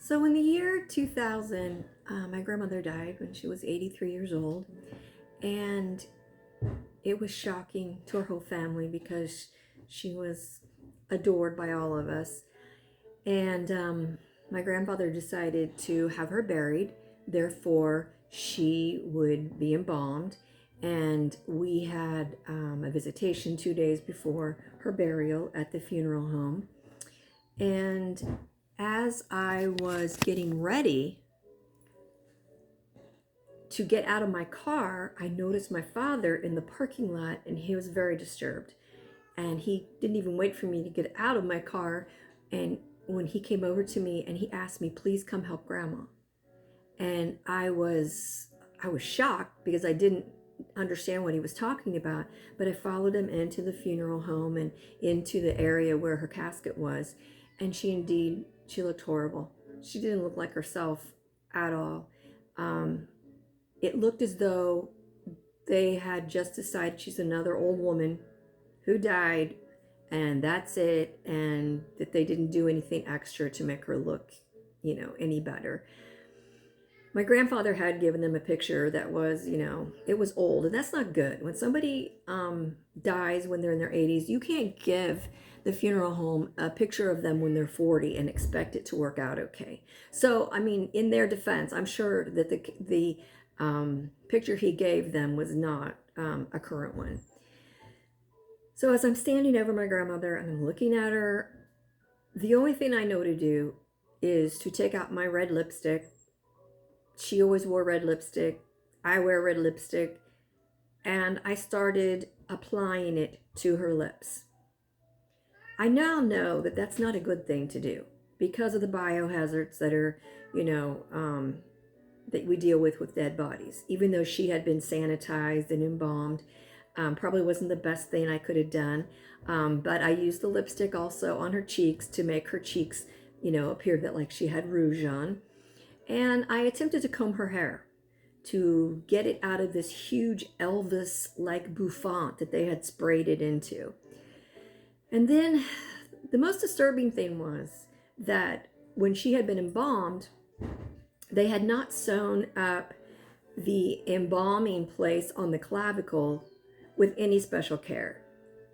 So in the year 2000, my grandmother died when she was 83 years old. And it was shocking to our whole family because she was adored by all of us. And my grandfather decided to have her buried. Therefore, she would be embalmed. And we had a visitation 2 days before her burial at the funeral home. And as I was getting ready to get out of my car, I noticed my father in the parking lot, and he was very disturbed. And he didn't even wait for me to get out of my car. And when he came over to me and he asked me, please come help grandma. And I was shocked because I didn't understand what he was talking about, but I followed him into the funeral home and into the area where her casket was. And she looked horrible. She didn't look like herself at all. It looked as though they had just decided she's another old woman who died, and that's it, and that they didn't do anything extra to make her look, any better. My grandfather had given them a picture that was, it was old, and that's not good. When somebody dies when they're in their 80s, you can't give the funeral home a picture of them when they're 40 and expect it to work out okay. So, I mean, in their defense, I'm sure that the picture he gave them was not a current one. So as I'm standing over my grandmother and I'm looking at her, the only thing I know to do is to take out my red lipstick. She always wore red lipstick. I wear red lipstick. And I started applying it to her lips. I now know that that's not a good thing to do because of the biohazards that are, that we deal with dead bodies. Even though she had been sanitized and embalmed, probably wasn't the best thing I could have done. But I used the lipstick also on her cheeks to make her cheeks, appear that like she had rouge on. And I attempted to comb her hair to get it out of this huge Elvis-like bouffant that they had sprayed it into. And then the most disturbing thing was that when she had been embalmed, they had not sewn up the embalming place on the clavicle with any special care.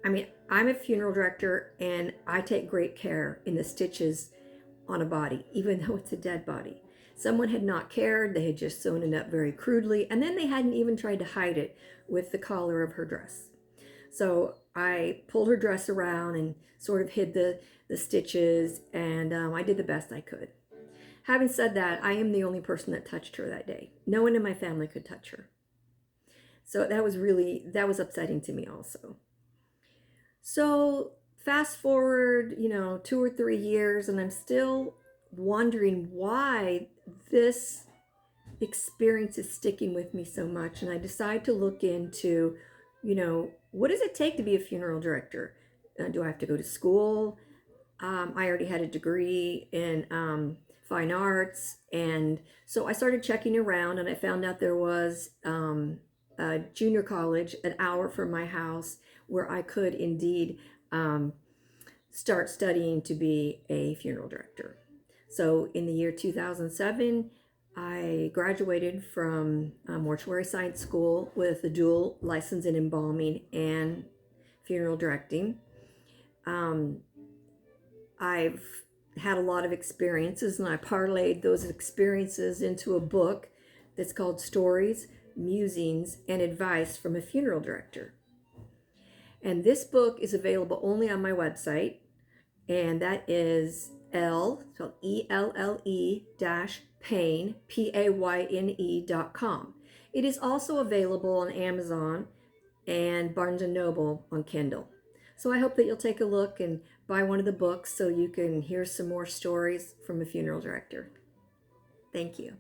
I mean, I'm a funeral director and I take great care in the stitches on a body, even though it's a dead body. Someone had not cared, they had just sewn it up very crudely, and then they hadn't even tried to hide it with the collar of her dress. So I pulled her dress around and sort of hid the stitches, and I did the best I could. Having said that, I am the only person that touched her that day. No one in my family could touch her. So that was upsetting to me also. So fast forward, 2 or 3 years, and I'm still wondering why this experience is sticking with me so much. And I decide to look into, what does it take to be a funeral director? Do I have to go to school? I already had a degree in fine arts. And so I started checking around, and I found out there was a junior college an hour from my house where I could indeed start studying to be a funeral director. So in the year 2007, I graduated from mortuary science school with a dual license in embalming and funeral directing. I've had a lot of experiences, and I parlayed those experiences into a book that's called Stories, Musings, and Advice from a Funeral Director. And this book is available only on my website, and that is spelled ELLE Payne, PAYNE.com. It is also available on Amazon and Barnes & Noble on Kindle. So I hope that you'll take a look and buy one of the books so you can hear some more stories from a funeral director. Thank you.